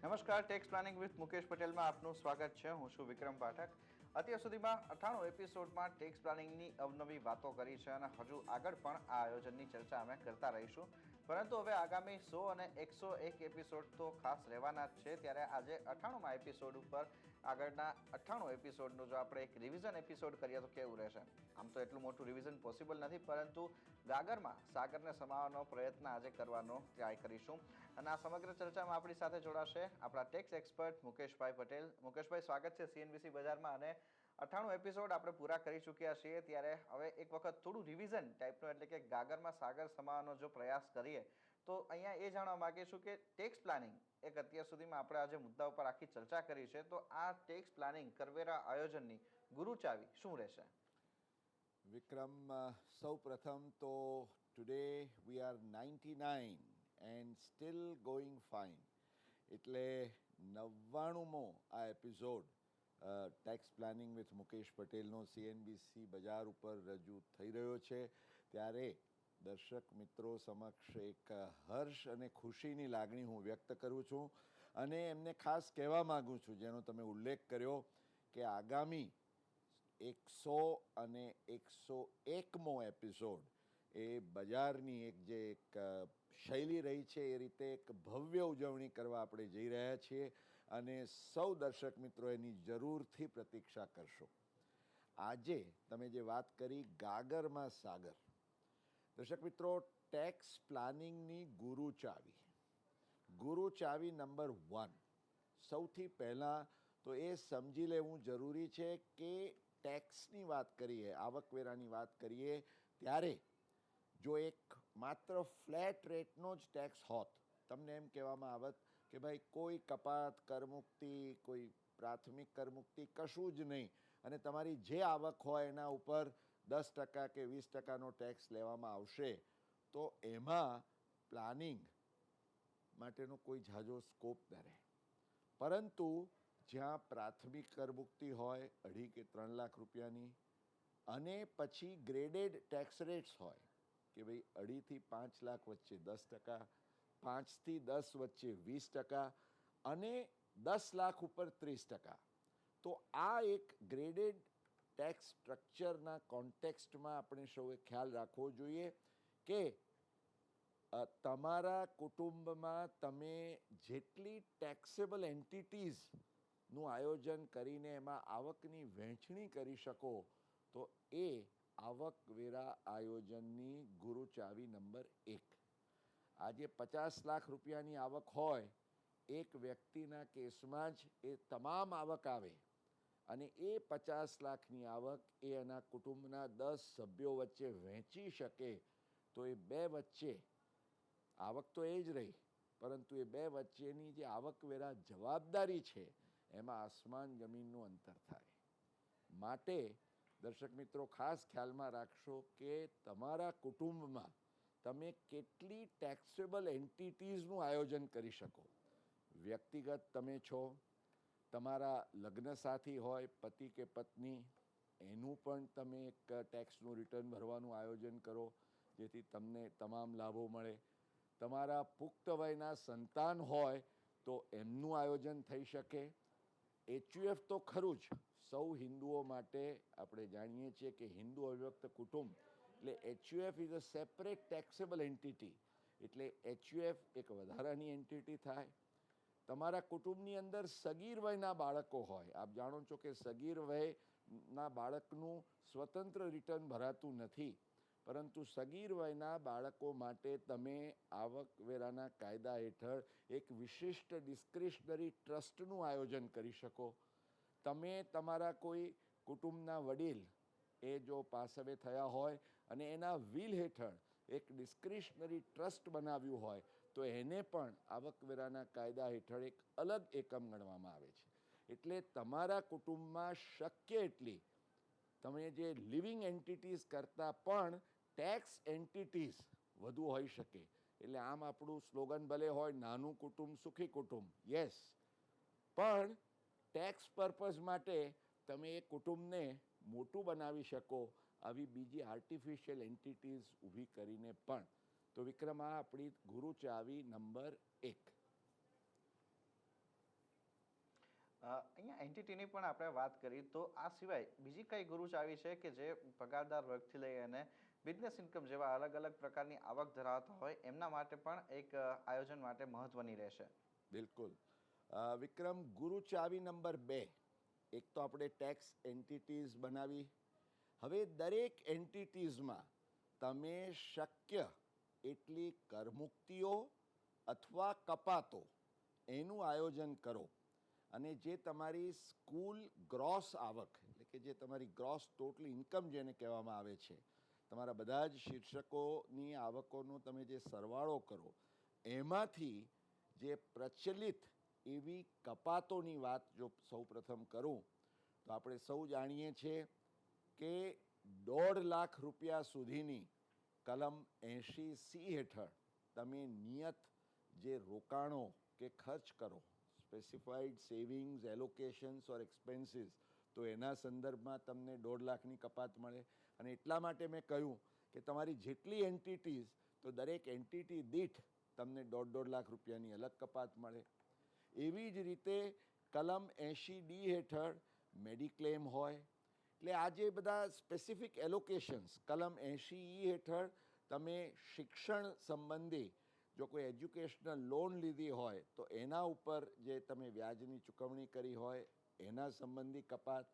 નમસ્કાર, tax planning with Mukesh પટેલમાં આપનું સ્વાગત છે. હું છું વિક્રમ પાઠક. અત્યાર સુધીમાં 98 એપિસોડમાં ટેક્સ પ્લાનિંગની અવનવી વાતો કરી છે અને હજુ આગળ પણ આ આયોજનની ચર્ચા અમે કરતા રહીશું. પરંતુ હવે આગામી 100 અને 101 એપિસોડ તો ખાસ રહેવાના જ છે. ત્યારે આજે 98મા એપિસોડ ઉપર આગળના 98 એપિસોડનું જો આપણે એક રિવિઝન એપિસોડ કરીએ તો કેવું રહેશે? આમ તો એટલું મોટું રિવિઝન પોસિબલ નથી, પરંતુ ગાગરમાં સાગરને સમાવવાનો પ્રયત્ન આજે કરવાનો ટ્રાય કરીશું. અને આ સમગ્ર ચર્ચામાં આપણી સાથે જોડાશે આપણા ટેક્સ એક્સપર્ટ મુકેશભાઈ પટેલ. મુકેશભાઈ, સ્વાગત છે સીએનબીસી બજારમાં. અને 98 એપિસોડ આપણે પૂરા કરી ચૂક્યા છીએ, ત્યારે હવે એક વખત થોડું રિવિઝન ટાઈપનું, એટલે કે ગાગરમાં સાગર સમાવવાનો જો પ્રયાસ કરીએ તો અહીંયા એ જાણવા માંગીશું કે ટેક્સ પ્લાનિંગ એક અત્યાર સુધીમાં આપણે આજે મુદ્દા ઉપર આખી ચર્ચા કરી છે, તો આ ટેક્સ પ્લાનિંગ કરવેરા આયોજનની ગુરુચાવી શું રહેશે? વિક્રમ, સૌ પ્રથમ તો today we are 99 and steel going fine. એટલે 99મો આ episode tax planning with Mukesh પટેલનો સીએનબીસી બજાર ઉપર રજૂ થઈ રહ્યો છે. ત્યારે દર્શક મિત્રો સમક્ષ એક હર્ષ અને ખુશીની લાગણી હું વ્યક્ત કરું છું અને એમને ખાસ કહેવા માગું છું, જેનો તમે ઉલ્લેખ કર્યો કે આગામી 100 અને 101મો એપિસોડ એ બજારની એક શૈલી રહી છે એ રીતે એક ભવ્ય ઉજવણી કરવા આપણે જઈ રહ્યા છીએ અને સૌ દર્શક મિત્રો એની જરૂરથી પ્રતીક્ષા કરશો. આજે તમે જે વાત કરી ગાગરમાં સાગર, દર્શક મિત્રો, ટેક્સ પ્લાનિંગની ગુરુ ચાવી નંબર 1, સૌથી પહેલાં તો એ સમજી લેવું જરૂરી છે કે ટેક્સની વાત કરીએ, આવકવેરાની વાત કરીએ, ત્યારે જો એક માત્ર ફ્લેટ રેટનો જ ટેક્સ હોત, તમને એમ કહેવામાં આવત કે ભાઈ કોઈ કપાત, કરમુક્તિ, કોઈ પ્રાથમિક કરમુક્તિ કશું જ નહીં અને તમારી જે આવક હોય એના ઉપર 10% કે 20%નો ટેક્સ લેવામાં આવશે, તો એમાં પ્લાનિંગ માટેનો કોઈ ઝાઝો સ્કોપ ન રહે. પરંતુ જ્યાં પ્રાથમિક કરમુક્તિ હોય 2.5 કે 3 લાખ રૂપિયાની, અને પછી ગ્રેડેડ ટેક્સ રેટ્સ હોય કે ભાઈ 2.5 થી 5 લાખ વચ્ચે 10%, 5 થી 10 વચ્ચે 20% અને 10 લાખ ઉપર 30%, તો આ એક ગ્રેડેડ ટેક્સ સ્ટ્રક્ચરના કોન્ટેક્સ્ટમાં આપણે સૌએ ખ્યાલ રાખવો જોઈએ કે તમારા કુટુંબમાં તમે જેટલી ટેક્સેબલ એન્ટિટીઝનું આયોજન કરીને એમાં આવકની વહેંચણી કરી શકો, તો એ આવકવેરા આયોજનની ગુરુચાવી નંબર 1. આજે 50 લાખ રૂપિયાની આવક હોય, એક વ્યક્તિના કેસમાં જ એ તમામ આવક આવે અને એ 50 લાખની આવક એ એના કુટુંબના 10 સભ્યો વચ્ચે વહેંચી શકે, તો એ બે વચ્ચે આવક તો એ જ રહી, પરંતુ એ બે વચ્ચેની જે આવકવેરા જવાબદારી છે એમાં આસમાન જમીનનું અંતર થાય. માટે દર્શક મિત્રો ખાસ ખ્યાલમાં રાખશો કે તમારા કુટુંબમાં તમે કેટલી ટેક્સેબલ એન્ટિટીઝનું આયોજન કરી શકો. વ્યક્તિગત તમે છો, તમારા લગ્નસાથી હોય, પતિ કે પત્ની, એનું પણ તમે એક ટેક્સનું રિટર્ન ભરવાનું આયોજન કરો જેથી તમને તમામ લાભો મળે. તમારા પુખ્ત વયના સંતાન હોય તો એમનું આયોજન થઈ શકે. એચયુએફ તો ખરું જ, સૌ હિન્દુઓ માટે આપણે જાણીએ છીએ કે હિન્દુ અવિભક્ત કુટુંબ એટલે એચયુએફ is a separate taxable entity, એટલે એચયુએફ એક વધારાની એન્ટિટી થાય. તમારા કુટુંબની અંદર સગીર વયના બાળકો હોય, આપ જાણો છો કે સગીર વયના બાળકનું સ્વતંત્ર રિટર્ન ભરાતું નથી, પરંતુ સગીર વયના બાળકો માટે તમે આવકવેરાના કાયદા હેઠળ એક વિશિષ્ટ ડિસ્ક્રિશનરી ટ્રસ્ટનું આયોજન કરી શકો. તમે તમારા કોઈ કુટુંબના વડીલ એ જો પાસવે થયા હોય અને એના વિલ હેઠળ એક ડિસ્ક્રિશનરી ટ્રસ્ટ બનાવ્યું હોય, તો એને પણ આવકવેરાના કાયદા હેઠળ એક અલગ એકમ ગણવામાં આવે છે. એટલે તમારા કુટુંબમાં શક્ય એટલી તમે જે લિવિંગ એન્ટિટીઝ કરતાં પણ ટેક્સ એન્ટિટીઝ વધુ હોઈ શકે. એટલે આમ આપણું સ્લોગન ભલે હોય, નાનું કુટુંબ સુખી કુટુંબ, યસ, પણ ટેક્સ પર્પઝ માટે તમે એ કુટુંબને મોટું બનાવી શકો આવી બીજી આર્ટિફિશિયલ એન્ટિટીઝ ઊભી કરીને પણ. તો વિક્રમ, આ આપણી ગુરુચાવી નંબર 1. અહીંયા એન્ટિટીની પણ આપણે વાત કરી તો આ સિવાય બીજી કઈ ગુરુચાવી છે કે જે પગારદાર વર્ગથી લઈ અને બિઝનેસ ઇન્કમ જેવા અલગ અલગ પ્રકારની આવક ધરાવતા હોય એમના માટે પણ એક આયોજન માટે મહત્વની રહેશે. બિલકુલ. વિક્રમ, ગુરુ ચાવી નંબર 2, એક તો આપણે ટેક્સ એન્ટિટીઝ બનાવી. હવે દરેક એન્ટિટીઝમાં તમે શક્ય એટલી કરમુક્તિઓ અથવા કપાતો એનું આયોજન કરો. અને જે તમારી સ્કૂલ ગ્રોસ આવક, એટલે કે જે તમારી ગ્રોસ ટોટલ ઇન્કમ જેને કહેવામાં આવે છે, તમારા બધા જ શીર્ષકોની આવકોનો તમે જે સરવાળો કરો એમાંથી જે પ્રચલિત એવી કપાતોની વાત જો સૌ પ્રથમ કરું તો આપણે સૌ જાણીએ છીએ કે 1.5 લાખ રૂપિયા સુધીની કલમ 80C હેઠળ તમે નિયત જે રોકાણો કે ખર્ચ કરો, સ્પેસિફાઈડ સેવિંગ્સ, એલોકેશન્સ ઓર એક્સપેન્સીસ, તો એના સંદર્ભમાં તમને 1.5 લાખની કપાત મળે. અને એટલા માટે મેં કહ્યું કે તમારી જેટલી એન્ટિટીઝ, તો દરેક એન્ટિટી દીઠ તમને 1.5 લાખ રૂપિયાની અલગ કપાત મળે. એવી જ રીતે કલમ 80D હેઠળ મેડિક્લેમ હોય. એટલે આ જે બધા સ્પેસિફિક એલોકેશન્સ કલમ 80E હેઠળ તમે શિક્ષણ સંબંધી જો કોઈ એજ્યુકેશનલ લોન લીધી હોય તો એના ઉપર જે તમે વ્યાજની ચૂકવણી કરી હોય એના સંબંધી કપાત,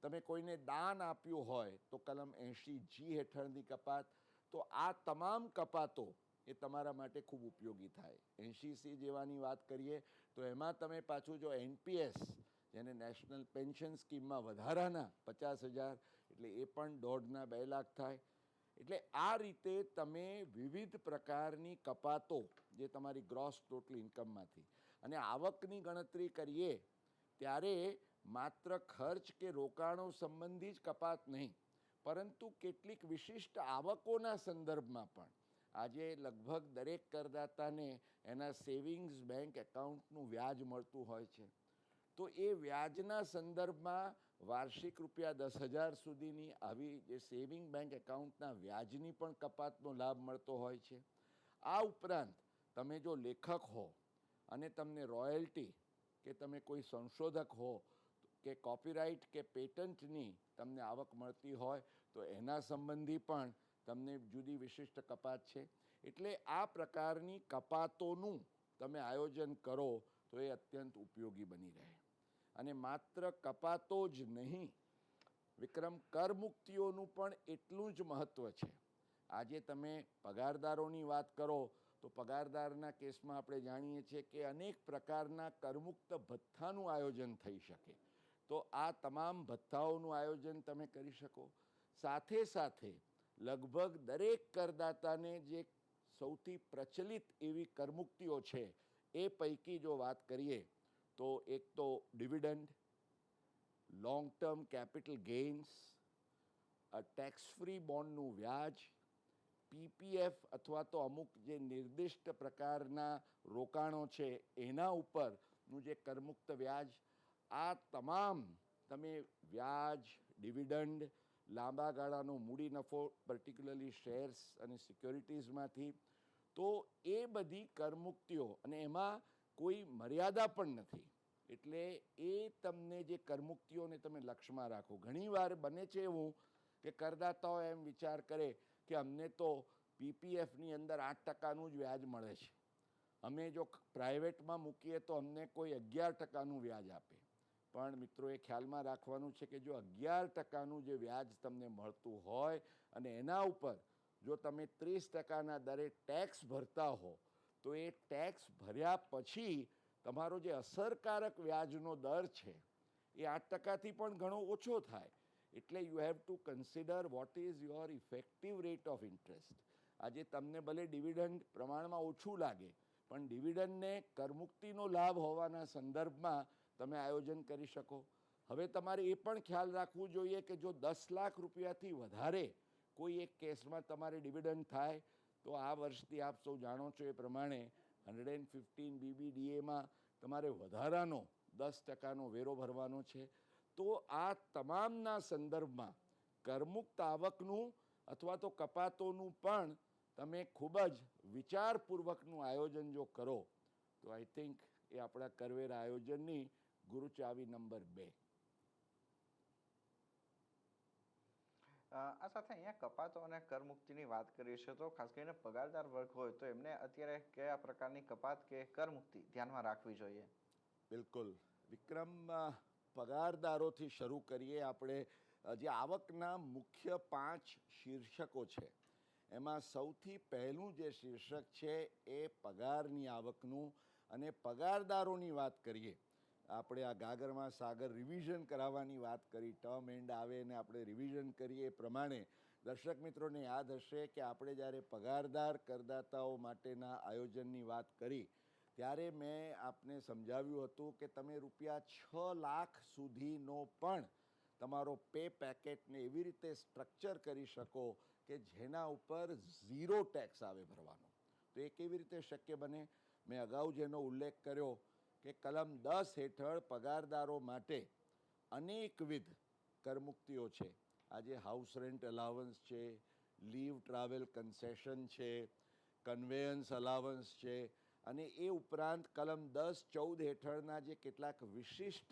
તમે કોઈને દાન આપ્યું હોય તો કલમ 80G હેઠળની કપાત. તો આ તમામ કપાતો એ તમારા માટે ખૂબ ઉપયોગી થાય. 80C જેવાની વાત કરીએ તો એમાં તમે પાછું જો NPS, જેને નેશનલ પેન્શન સ્કીમમાં વધારાના 50,000, એટલે એ પણ 1.5 ના 2 લાખ થાય. એટલે આ રીતે તમે વિવિધ પ્રકારની કપાતો જે તમારી ગ્રોસ ટોટલ ઇન્કમમાંથી, અને આવકની ગણતરી કરીએ ત્યારે માત્ર ખર્ચ કે રોકાણો સંબંધી જ કપાત નહીં, પરંતુ કેટલીક વિશિષ્ટ આવકોના સંદર્ભમાં પણ આજે લગભગ દરેક કરદાતાને એના સેવિંગ્સ બેંક એકાઉન્ટનું વ્યાજ મળતું હોય છે. તો એ વ્યાજના સંદર્ભમાં વાર્ષિક ₹10,000 સુધીની આવી જે સેવિંગ બેંક એકાઉન્ટના વ્યાજની પણ કપાતનો લાભ મળતો હોય છે. આ ઉપરાંત તમે જો લેખક હો અને તમને રોયલ્ટી કે તમે કોઈ સંશોધક હો કે કોપીરાઇટ કે પેટન્ટની તમને આવક મળતી હોય તો એના સંબંધી પણ તમને જુદી વિશિષ્ટ કપાત છે. એટલે આ પ્રકારની કપાતોનું તમે આયોજન કરો તો એ અત્યંત ઉપયોગી બની રહે. અને માત્ર કપાતો જ નહીં, વિક્રમ, કરમુક્તિઓનું પણ એટલું જ મહત્ત્વ છે. આજે તમે પગારદારોની વાત કરો તો પગારદારના કેસમાં આપણે જાણીએ છીએ કે અનેક પ્રકારના કરમુક્ત ભથ્થાનું આયોજન થઈ શકે. તો આ તમામ ભથ્થાઓનું આયોજન તમે કરી શકો. સાથે સાથે લગભગ દરેક કરદાતાને જે સૌથી પ્રચલિત એવી કરમુક્તિઓ છે એ પૈકી જો વાત કરીએ તો એક તો dividend, long term capital gains, tax free બોન્ડનું વ્યાજ, PPF અથવા તો અમુક જે નિર્દિષ્ટ પ્રકારના રોકાણો છે એના ઉપરનું જે કરમુક્ત વ્યાજ, આ તમામ તમે વ્યાજ, ડિવિડન્ડ, લાંબા ગાળાનો મૂડી નફો, પર્ટિક્યુલરલી શેર્સ અને સિક્યોરિટીઝમાંથી, તો એ બધી કરમુક્તિઓ, અને એમાં કોઈ મર્યાદા પણ નથી. એટલે એ તમને જે કરમુક્તિઓને તમે લક્ષમાં રાખો. ઘણીવાર બને છે એવું કે કરદાતાઓ એમ વિચાર કરે કે અમને તો PPFની અંદર 8%નું જ વ્યાજ મળે છે, અમે જો પ્રાઇવેટમાં મૂકીએ તો અમને કોઈ 11%નું વ્યાજ આપે. પણ મિત્રો, એ ખ્યાલમાં રાખવાનું છે કે જો 11%નું જે વ્યાજ તમને મળતું હોય અને એના ઉપર જો તમે 30%ના દરે ટેક્સ ભરતા હો તો એ ટેક્સ ભર્યા પછી તમારો જે અસરકારક વ્યાજનો દર છે એ 8%થી પણ ઘણો ઓછો થાય. એટલે you have to consider what is your effective rate of interest. આજે તમને ભલે ડિવિડન્ડ પ્રમાણમાં ઓછું લાગે, પણ ડિવિડન્ડને કરમુક્તિનો લાભ હોવાના સંદર્ભમાં તમે આયોજન કરી શકો. હવે તમારે એ પણ ખ્યાલ રાખવું જોઈએ કે જો 10 લાખ રૂપિયાથી વધારે કોઈ એક કેસમાં તમારે ડિવિડન્ડ થાય તો આ વર્ષથી આપ સૌ જાણો છો એ પ્રમાણે 115 BBDAમાં તમારે વધારાનો 10%નો વેરો ભરવાનો છે. તો આ તમામના સંદર્ભમાં કરમુક્ત આવકનું અથવા તો કપાતોનું પણ તમે ખૂબ જ વિચારપૂર્વકનું આયોજન જો કરો તો આઈ થિંક એ આપણા કરવેરા આયોજનની ગુરુચાવી નંબર 2. આ સાથે અહીંયા કપાતો અને કરમુક્તિની વાત કરીએ છીએ તો ખાસ કરીને પગારદાર વર્ગ હોય તો એમને અત્યારે કયા પ્રકારની કપાત કે કરમુક્તિ ધ્યાનમાં રાખવી જોઈએ? બિલકુલ વિક્રમ, પગારદારોથી શરૂ કરીએ આપણે. જે આવકના મુખ્ય 5 શીર્ષકો છે એમાં સૌથી પહેલું જે શીર્ષક છે એ પગારની આવકનું. અને પગારદારોની વાત કરીએ, આપણે આ ગાગરમાં સાગર રિવિઝન કરાવવાની વાત કરી, ટર્મ એન્ડ આવે ને આપણે રિવિઝન કરીએ એ પ્રમાણે દર્શક મિત્રોને યાદ હશે કે આપણે જ્યારે પગારદાર કરદાતાઓ માટેના આયોજનની વાત કરી ત્યારે મેં આપને સમજાવ્યું હતું કે તમે ₹6 લાખ સુધીનો પણ તમારો પે પેકેટને એવી રીતે સ્ટ્રક્ચર કરી શકો કે જેના ઉપર 0 ટેક્સ આવે ભરવાનો. તો એ કેવી રીતે શક્ય બને? મેં અગાઉ જેનો ઉલ્લેખ કર્યો કે કલમ 10 હેઠળ પગારદારો માટે અનેકવિધ કરમુક્તિઓ છે. આજે હાઉસ રેન્ટ અલાવન્સ છે, લીવ ટ્રાવેલ કન્સેશન છે, કન્વેયન્સ અલાવન્સ છે, અને એ ઉપરાંત કલમ 10-14 હેઠળના જે કેટલાક વિશિષ્ટ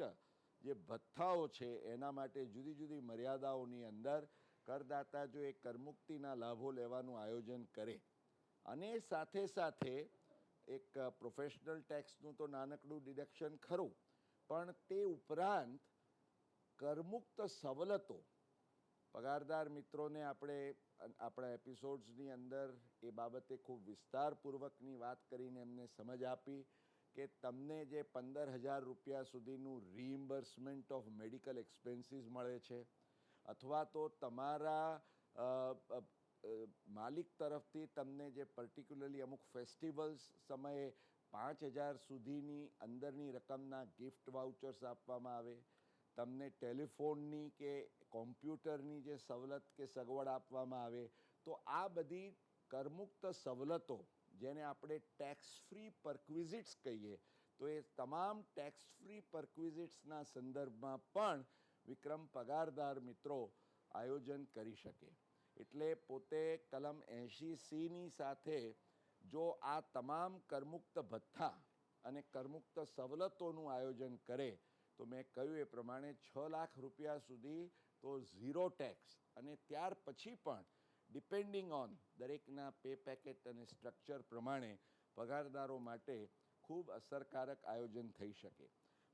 જે ભથ્થાઓ છે એના માટે જુદી જુદી મર્યાદાઓની અંદર કરદાતા જો એ કરમુક્તિના લાભો લેવાનું આયોજન કરે અને સાથે સાથે એક પ્રોફેશનલ ટેક્સનું તો નાનકડું ડિડક્શન ખરું, પણ તે ઉપરાંત કરમુક્ત સવલતો પગારદાર મિત્રોને આપણે આપણા એપિસોડ્સની અંદર એ બાબતે ખૂબ વિસ્તારપૂર્વકની વાત કરીને એમને સમજ આપી કે તમને જે ₹15,000 સુધીનું રીઇમ્બર્સમેન્ટ ઓફ મેડિકલ એક્સપેન્સીસ મળે છે, અથવા તો તમારા માલિક તરફથી તમને જે પર્ટિક્યુલરલી અમુક ફેસ્ટિવલ્સ સમયે 5,000 સુધીની અંદરની રકમના ગિફ્ટ વાઉચર્સ આપવામાં આવે, તમને ટેલિફોનની કે કોમ્પ્યુટરની જે સવલત કે સગવડ આપવામાં આવે, તો આ બધી કરમુક્ત સવલતો જેને આપણે ટેક્સ ફ્રી પરક્વિઝિટ્સ કહીએ, તો એ તમામ ટેક્સ ફ્રી પરક્વિઝિટ્સના સંદર્ભમાં પણ વિક્રમ પગારદાર મિત્રો આયોજન કરી શકે. એટલે પોતે કલમ 80(c)ની સાથે જો આ તમામ કરમુક્ત ભથ્થા અને કરમુક્ત સવલતોનું આયોજન કરે તો મેં કહ્યું એ પ્રમાણે ₹6 લાખ સુધી તો 0 ટેક્સ, અને ત્યાર પછી પણ ડિપેન્ડિંગ ઓન દરેકના પે પેકેટ અને સ્ટ્રક્ચર પ્રમાણે પગારદારો માટે ખૂબ અસરકારક આયોજન થઈ શકે.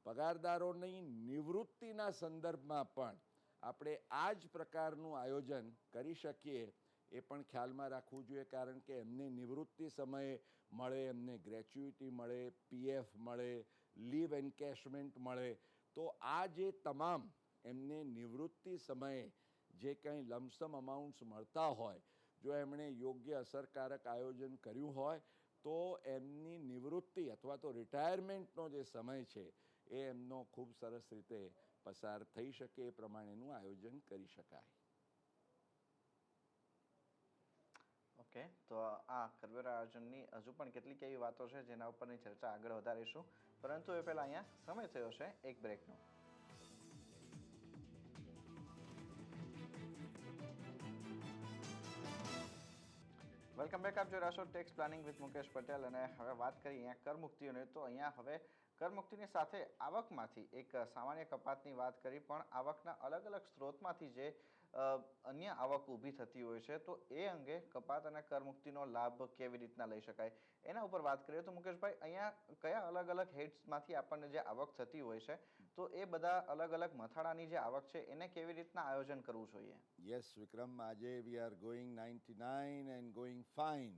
પગારદારોની નિવૃત્તિના સંદર્ભમાં પણ આપણે આ જ પ્રકારનું આયોજન કરી શકીએ એ પણ ખ્યાલમાં રાખવું જોઈએ, કારણ કે એમને નિવૃત્તિ સમયે મળે, એમને ગ્રેચ્યુઇટી મળે, PF મળે, લીવ એન્કેશમેન્ટ મળે. તો આ જે તમામ એમને નિવૃત્તિ સમયે જે કંઈ લમસમ અમાઉન્ટ્સ મળતા હોય, જો એમણે યોગ્ય અસરકારક આયોજન કર્યું હોય તો એમની નિવૃત્તિ અથવા તો રિટાયરમેન્ટનો જે સમય છે એ એમનો ખૂબ સરસ રીતે પસાર થઈ શકે એ પ્રમાણેનું આયોજન કરી શકાય. ઓકે, તો આ કરવેરા આયોજનની હજુ પણ કેટલીક એવી વાતો છે જેના ઉપરની ચર્ચા આગળ વધારીશું, પરંતુ એ પહેલાં અહીંયા સમય થયો છે એક બ્રેકનો. Welcome back. આપ જોઈ રહ્યા છો tax planning with Mukesh Patel, અને હવે વાત કરીએ અહીંયા કરમુક્તિઓની. તો અહીંયા હવે કરમુક્તિની સાથે આવકમાંથી એક સામાન્ય કપાતની વાત કરી, પણ આવકના અલગ અલગ સ્ત્રોતમાંથી જે અન્ય આવક ઊભી થતી હોય છે તો એ અંગે કપાત અને કરમુક્તિનો લાભ કેવી રીતના લઈ શકાય એના ઉપર વાત કરીએ તો મુકેશભાઈ, અહીંયા કયા અલગ અલગ હેડ્સમાંથી આપણને જે આવક થતી હોય છે તો એ બધા અલગ અલગ મથાળાની જે આવક છે એને કેવી રીતના આયોજન કરવું જોઈએ? યસ વિક્રમ, આજે we are going 99 and going fine.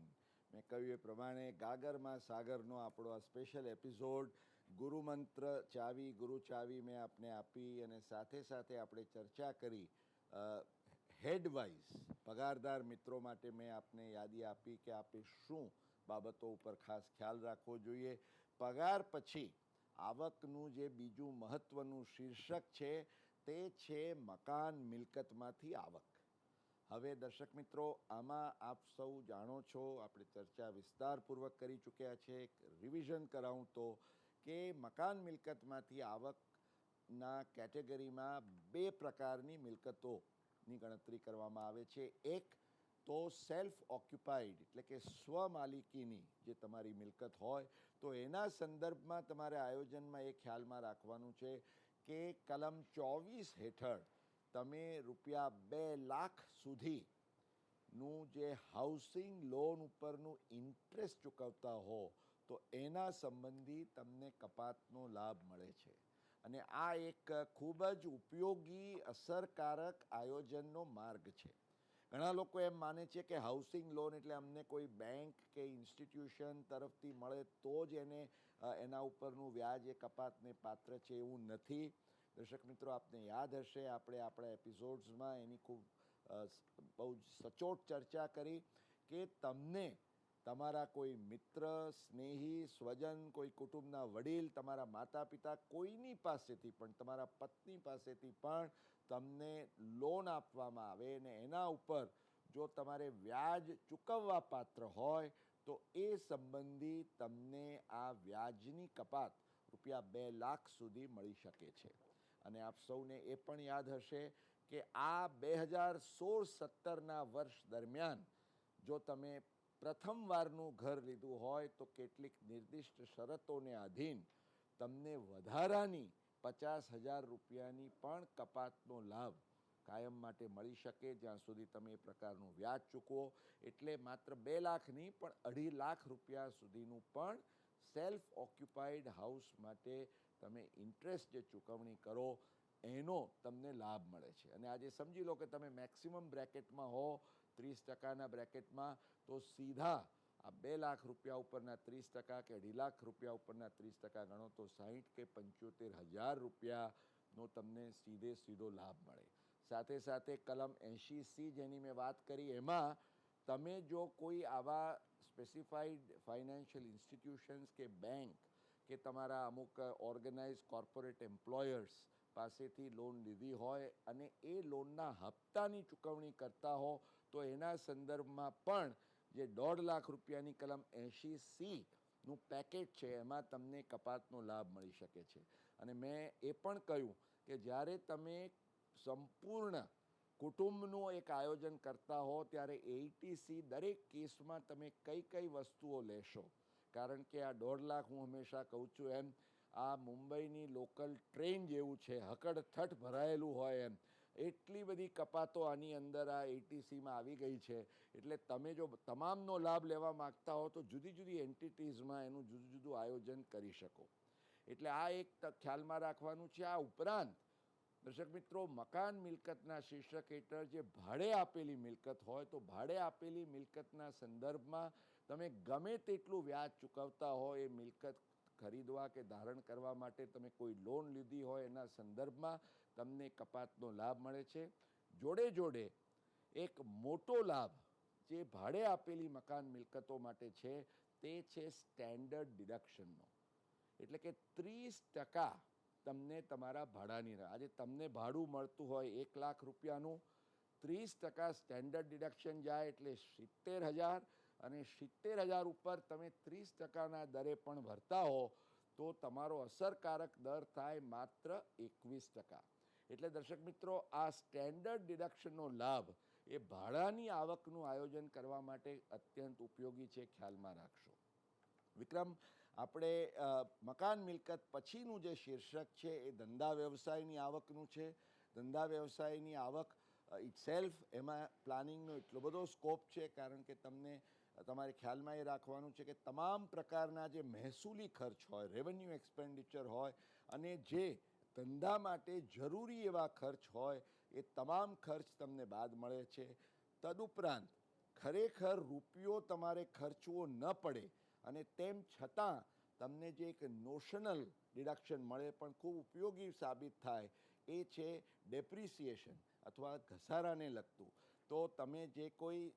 મેં કહ્યું એ પ્રમાણે ગાગરમાં સાગરનો આપણો આ સ્પેશિયલ એપિસોડ ગુરુમંત્ર ચાવી ગુરુ ચાવી મેં આપને આપી, અને સાથે સાથે આપણે ચર્ચા કરી હેડવાઇઝ પગારદાર મિત્રો માટે મેં આપને યાદી આપી કે આપે શું બાબતો ઉપર ખાસ ખ્યાલ રાખવો જોઈએ. પગાર પછી આવકનું જે બીજું મહત્ત્વનું શીર્ષક છે તે છે મકાન મિલકતમાંથી આવક. હવે દર્શક મિત્રો, આમાં આપ સૌ જાણો છો, આપણે ચર્ચા વિસ્તારપૂર્વક કરી ચૂક્યા છે. એક રિવિઝન કરાવું તો કે મકાન મિલકતમાંથી આવકના કેટેગરીમાં 2 પ્રકારની મિલકતોની ગણતરી કરવામાં આવે છે. એક તો સેલ્ફ ઓક્યુપાઈડ એટલે કે સ્વમાલિકીની જે તમારી મિલકત હોય, તો એના સંદર્ભમાં તમારે આયોજનમાં એ ખ્યાલમાં રાખવાનું છે કે કલમ 24 હેઠળ તમે ₹2 લાખ સુધીનું જે હાઉસિંગ લોન ઉપરનું ઇન્ટરેસ્ટ ચૂકવતા હો તો એના સંબંધી તમને કપાતનો લાભ મળે છે. અને આ એક ખૂબ જ ઉપયોગી અસરકારક આયોજનનો માર્ગ છે. ઘણા લોકો એમ માને છે કે હાઉસિંગ લોન એટલે અમને કોઈ બેંક કે ઇન્સ્ટિટ્યુશન તરફથી મળે તો જ એના ઉપરનું વ્યાજ એ કપાતને પાત્ર છે, એવું નથી. દર્શક મિત્રો, આપને યાદ હશે આપણે આપણા એપિસોડ્સમાં એની ખૂબ બહુ જ સચોટ ચર્ચા કરી કે તમને તમારા કોઈ મિત્ર, સ્નેહી, સ્વજન, કોઈ કુટુંબના વડીલ, તમારા માતા પિતા, કોઈની પાસેથી પણ, તમારા પત્ની પાસેથી પણ તમને લોન આપવામાં આવે ને એના ઉપર જો તમારે વ્યાજ ચૂકવવા પાત્ર હોય તો એ સંબંધી તમને આ વ્યાજની કપાત ₹2 લાખ સુધી મળી શકે છે. અને આપ સૌને એ પણ યાદ હશે કે આ 2016-17ના વર્ષ દરમિયાન જો તમે પ્રથમવારનું ઘર લીધું હોય તો કેટલીક નિર્દિષ્ટ શરતોને આધીન તમને વધારાની ₹50,000ની પણ કપાતનો લાભ કાયમ માટે મળી શકે, જ્યાં સુધી તમે એ પ્રકારનું વ્યાજ ચૂકવો. એટલે માત્ર 2 લાખ નહીં પણ ₹2.5 લાખ સુધીનું પણ સેલ્ફ ઓક્યુપાઈડ હાઉસ માટે તમે ઇન્ટરેસ્ટ જે ચૂકવણી કરો એનો તમને લાભ મળે છે. અને આજે સમજી લો કે તમે મેક્સિમમ બ્રેકેટમાં હો, 30%ના બ્રેકેટમાં, તો સીધા આ ₹2 લાખ ઉપરના 30% કે ₹2.5 લાખ ઉપરના 30% ગણો તો 60 કે 75,000 તમને સીધો લાભ મળે. સાથે સાથે કલમ 80C જેની મેં વાત કરી એમાં તમે જો કોઈ આવા સ્પેસિફાઈડ ફાઇનાન્શિયલ ઇન્સ્ટિટ્યુશન્સ કે બેંક કે તમારા અમુક ઓર્ગેનાઇઝ કોર્પોરેટ એમ્પ્લોયર્સ પાસેથી લોન લીધી હોય અને એ લોનના હપ્તાની ચૂકવણી કરતા હો તો એના સંદર્ભમાં પણ જે ₹1.5 લાખની કલમ 80Cનું પેકેજ છે એમાં તમને કપાતનો લાભ મળી શકે છે. અને મેં એ પણ કહ્યું કે જ્યારે તમે સંપૂર્ણ કુટુંબનું એક આયોજન કરતા હો ત્યારે 80C દરેક કેસમાં તમે કઈ વસ્તુઓ લેશો, કારણ કે આ 1.5 લાખ હું હંમેશા કહું છું એમ આ મુંબઈની લોકલ ટ્રેન જેવું છે, હકડથઠ ભરાયેલું હોય એમ. એટલી બધી કપાતો આની અંદર આ 80Cમાં આવી ગઈ છે. એટલે તમે જો તમામનો લાભ લેવા માગતા હો તો જુદી જુદી એન્ટિટીઝમાં એનું જુદું જુદું આયોજન કરી શકો. એટલે આ એક ખ્યાલમાં રાખવાનું છે. આ ઉપરાંત દર્શક મિત્રો, મકાન મિલકતના શીર્ષક હેઠળ જે ભાડે આપેલી મિલકત હોય તો ભાડે આપેલી મિલકતના સંદર્ભમાં તમે ગમે તેટલું વ્યાજ ચૂકવતા હોય એ મિલકત ખરીદવા કે ધારણ કરવા માટે તમે કોઈ લોન લીધી હોય એના સંદર્ભમાં તમને કપાતનો લાભ મળે છે. જોડે એક મોટો લાભ જે ભાડે આપેલી મકાન મિલકતો માટે છે તે છે સ્ટેન્ડર્ડ ડિડક્શનનો. એટલે કે 30% તમને તમારા ભાડાની આજે તમને ભાડું મળતું હોય ₹1 લાખનું, 30% સ્ટેન્ડર્ડ ડિડક્શન જાય એટલે 70,000 અને 70,000 ઉપર તમે 30%ના દરે પણ ભરતા હો તો તમારો અસરકારક દર થાય માત્ર 21%. એટલે દર્શક મિત્રો, આ સ્ટેન્ડર્ડ ડિડક્શનનો લાભ એ ભાડાની આવકનું આયોજન કરવા માટે અત્યંત ઉપયોગી છે, ખ્યાલમાં રાખશો. વિક્રમ, આપણે મકાન મિલકત પછીનું જે શીર્ષક છે એ ધંધા વ્યવસાયની આવકનું છે. ધંધા વ્યવસાયની આવક ઇટસેલ્ફ એમાં પ્લાનિંગનો એટલો બધો સ્કોપ છે, કારણ કે તમને તમારે ખ્યાલમાં એ રાખવાનું છે કે તમામ પ્રકારના જે મહેસૂલી ખર્ચ હોય, રેવન્યુ એક્સપેન્ડિચર હોય અને જે ધંધા માટે જરૂરી એવા ખર્ચ હોય એ તમામ ખર્ચ તમને બાદ મળે છે. તદુપરાંત ખરેખર રૂપિયો તમારે ખર્ચવો ન પડે અને તેમ છતાં તમને જે એક નોશનલ ડિડક્શન મળે પણ ખૂબ ઉપયોગી સાબિત થાય એ છે ડેપ્રિસિએશન અથવા ઘસારાને લગતું. તો તમે જે કોઈ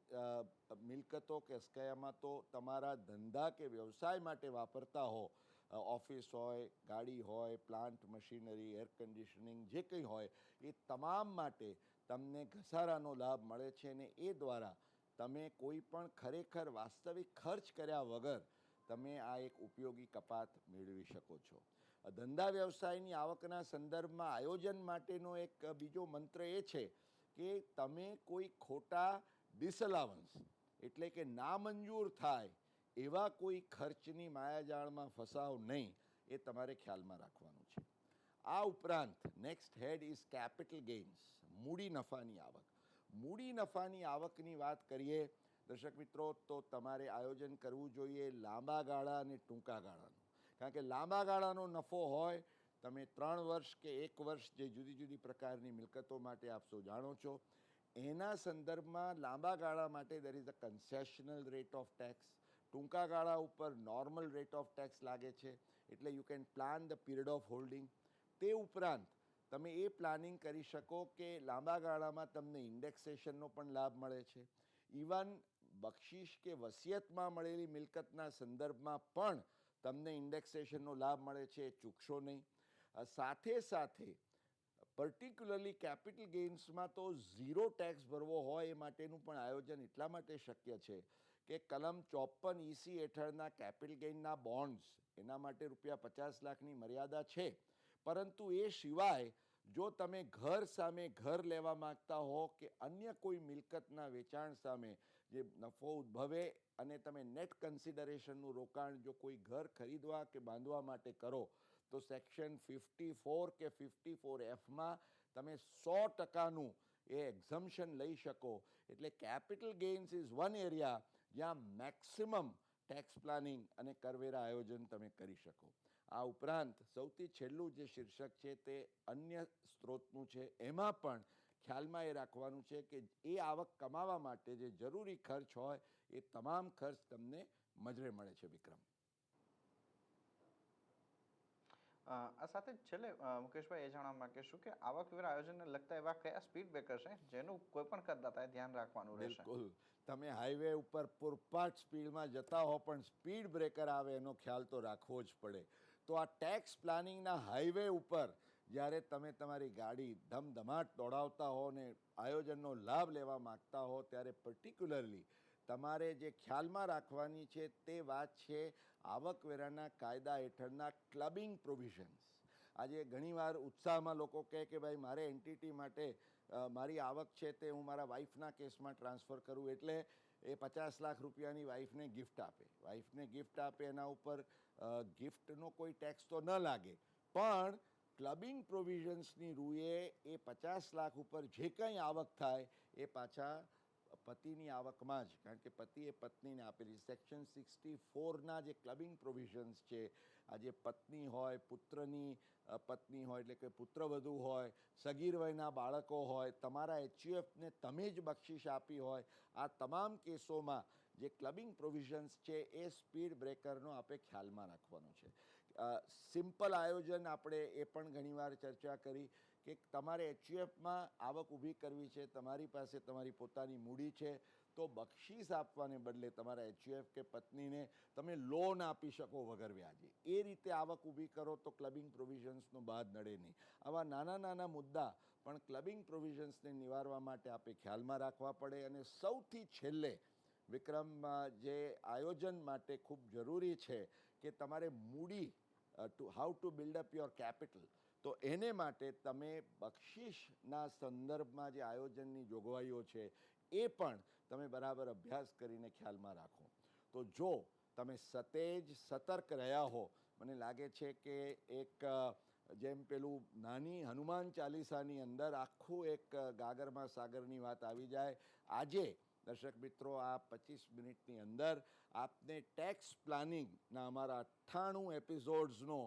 મિલકતો કે અસ્કયામતો તમારા ધંધા કે વ્યવસાય માટે વાપરતા હો, ઓફિસ હોય, ગાડી હોય, પ્લાન્ટ મશીનરી, એર કન્ડિશનિંગ, જે કંઈ હોય એ તમામ માટે તમને ઘસારાનો લાભ મળે છે અને એ દ્વારા તમે કોઈ પણ ખરેખર વાસ્તવિક ખર્ચ કર્યા વગર તમે આ એક ઉપયોગી કપાત મેળવી શકો છો. ધંધા વ્યવસાયની આવકના સંદર્ભમાં આયોજન માટેનો એક બીજો મંત્ર એ છે કે તમે કોઈ ખોટા ડિસઅલાવન્સ એટલે કે નામંજૂર થાય એવા કોઈ ખર્ચની માયાજાળમાં ફસાવ નહીં, એ તમારે ખ્યાલમાં રાખવાનું છે. આ ઉપરાંત next head is capital gains, મૂડી નફાની આવક. મૂડી નફાની આવકની વાત કરીએ દર્શક મિત્રો, તો તમારે આયોજન કરવું જોઈએ લાંબા ગાળા અને ટૂંકા ગાળાનું. કારણ કે લાંબા ગાળાનો નફો હોય, તમે 3 વર્ષ કે 1 વર્ષ જે જુદી જુદી પ્રકારની મિલકતો માટે આપ સૌ જાણો છો, એના સંદર્ભમાં લાંબા ગાળા માટે there is a concessional rate of tax. ટૂંકા ગાળા ઉપર નોર્મલ રેટ ઓફ ટેક્સ લાગે છે, એટલે you can plan the period of holding. તે ઉપરાંત તમે એ પ્લાનિંગ કરી શકો કે લાંબા ગાળામાં તમને ઇન્ડેક્સેશનનો પણ લાભ મળે છે. ઇવન બક્ષિસ કે વસિયતમાં મળેલી મિલકતના સંદર્ભમાં પણ તમને ઇન્ડેક્સેશનનો લાભ મળે છે, એ ચૂકશો નહીં. સાથે સાથે પર્ટિક્યુલરલી કેપિટલ ગેઇન્સમાં તો ઝીરો ટેક્સ ભરવો હોય એ માટેનું પણ આયોજન એટલા માટે શક્ય છે કે કલમ 54 EC હેઠળના કેપિટલ ગેઇનના બોન્ડ્સ, એના માટે ₹50 લાખની મર્યાદા છે. પરંતુ એ સિવાય જો તમે ઘર સામે ઘર લેવા માગતા હો કે અન્ય કોઈ મિલકતના વેચાણ સામે જે નફો ઉદ્ભવે અને તમે નેટ કન્સિડરેશનનું રોકાણ જો કોઈ ઘર ખરીદવા કે બાંધવા માટે કરો, તો સેક્શન 54 કે 54Fમાં તમે 100%નું એ એક્ઝમ્પશન લઈ શકો. એટલે capital gains is one area જ્યાં મેક્સિમમ ટેક્સ પ્લાનિંગ અને કરવેરા આયોજન તમે કરી શકો. આ ઉપરાંત સૌથી છેલ્લું જે શીર્ષક છે તે અન્ય સ્ત્રોતનું છે. એમાં પણ ખ્યાલમાં એ રાખવાનું છે કે એ આવક કમાવા માટે જે જરૂરી ખર્ચ હોય એ તમામ ખર્ચ તમને મજરે મળે છે. વિક્રમ, આ સાથે જ છેલ્લે મુકેશભાઈ એ જાણવા માંગીશું કે આવકવેરા આયોજનને લગતા એવા કયા સ્પીડ બ્રેકર છે જેનું કોઈ પણ કરદાતાએ ધ્યાન રાખવાનું રહેશે? બિલકુલ. તમે હાઈવે ઉપર પૂરપાટ સ્પીડમાં જતા હો પણ સ્પીડ બ્રેકર આવે એનો ખ્યાલ તો રાખવો જ પડે. તો આ ટેક્સ પ્લાનિંગના હાઈવે ઉપર જ્યારે તમે તમારી ગાડી ધમધમાટ દોડાવતા હો ને આયોજનનો લાભ લેવા માગતા હો, ત્યારે પર્ટિક્યુલરલી તમારે જે ખ્યાલમાં રાખવાની છે તે વાત છે આવકવેરાના કાયદા હેઠળના ક્લબિંગ પ્રોવિઝન્સ. આજે ઘણીવાર ઉત્સાહમાં લોકો કહે કે ભાઈ મારે એન્ટિટી માટે મારી આવક છે તે હું મારા વાઈફના કેસમાં ટ્રાન્સફર કરું, એટલે એ 50 લાખ રૂપિયાની વાઈફને ગિફ્ટ આપે. વાઈફને ગિફ્ટ આપે એના ઉપર ગિફ્ટનો કોઈ ટેક્સ તો ન લાગે, પણ ક્લબિંગ પ્રોવિઝન્સની રૂએ એ 50 લાખ ઉપર જે કંઈ આવક થાય એ પાછા પતિની આવકમાં જ, કારણ કે પતિએ પત્નીને આપેલી સેક્શન 64ના જે ક્લબિંગ પ્રોવિઝન્સ છે, આજે પત્ની હોય, પુત્રની પત્ની હોય એટલે કે પુત્રવધુ હોય, સગીર વયના બાળકો હોય, તમારા HUFને તમે જ બક્ષિસ આપી હોય, આ તમામ કેસોમાં જે ક્લબિંગ પ્રોવિઝન્સ છે એ સ્પીડ બ્રેકરનો આપણે ખ્યાલમાં રાખવાનો છે. સિમ્પલ આયોજન આપણે એ પણ ઘણીવાર ચર્ચા કરી કે તમારે HUFમાં આવક ઊભી કરવી છે, તમારી પાસે તમારી પોતાની મૂડી છે, તો બક્ષિસ આપવાને બદલે તમારા HUF કે પત્નીને તમે લોન આપી શકો વગર વ્યાજે. એ રીતે આવક ઊભી કરો તો ક્લબિંગ પ્રોવિઝન્સનો બાદ નડે નહીં. આવા નાના નાના મુદ્દા પણ ક્લબિંગ પ્રોવિઝન્સને નિવારવા માટે આપણે ખ્યાલમાં રાખવા પડે. અને સૌથી છેલ્લે વિક્રમ, જે આયોજન માટે ખૂબ જરૂરી છે કે તમારે મૂડી how to build up your capital, તો એને માટે તમે બક્ષિસના સંદર્ભમાં જે આયોજનની જોગવાઈઓ છે એ પણ તમે બરાબર અભ્યાસ કરીને ખ્યાલમાં રાખો. તો જો તમે સતેજ સતર્ક રહ્યા હો, મને લાગે છે કે એક જેમ પેલું નાની હનુમાન ચાલીસાની અંદર આખું એક ગાગરમાં સાગરની વાત આવી જાય. આજે દર્શક મિત્રો, આ 25 મિનિટની અંદર આપને ટેક્સ પ્લાનિંગના અમારા 98 એપિસોડ્સનો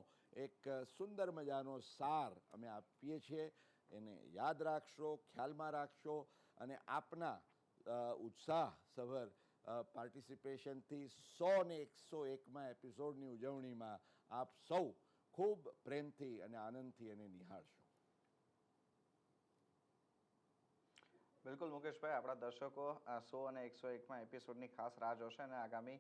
એક સુંદર મજાનો સાર અમે આપીએ છીએ. એને યાદ રાખશો, ખ્યાલમાં રાખશો અને આપના ઉત્સાહસભર પાર્ટિસિપેશનથી 100 ને 101માં એપિસોડની ઉજવણીમાં આપ સૌ ખૂબ પ્રેમથી અને આનંદથી એને નિહાળશો. બિલકુલ મુકેશભાઈ, આપણા દર્શકો 100 અને 101માં એપિસોડની ખાસ રાહ જોશે અને આગામી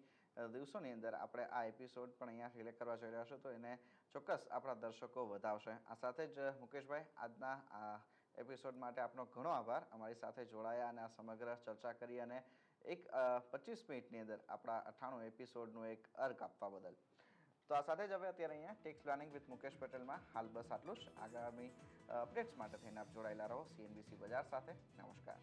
દિવસોની અંદર આપણે આ એપિસોડ પણ અહીંયા સિલેક્ટ કરવા જઈ રહ્યા છો, તો એને ચોક્કસ આપણા દર્શકો વધાવશે. આ સાથે જ મુકેશભાઈ, આજના આ એપિસોડ માટે આપનો ઘણો આભાર. અમારી સાથે જોડાયા અને આ સમગ્ર ચર્ચા કરી અને એક 25 મિનિટની અંદર આપણા 98 એપિસોડનું એક અર્ક આપવા બદલ. તો આ સાથે જ હવે અત્યારે અહીંયા ટેક્સ પ્લાનિંગ વિથ મુકેશ પટેલમાં હાલ બસ આટલું જ. આગામી અપડેટ્સ માટે થઈને આપ જોડાયેલા રહો CNBC બજાર સાથે. નમસ્કાર.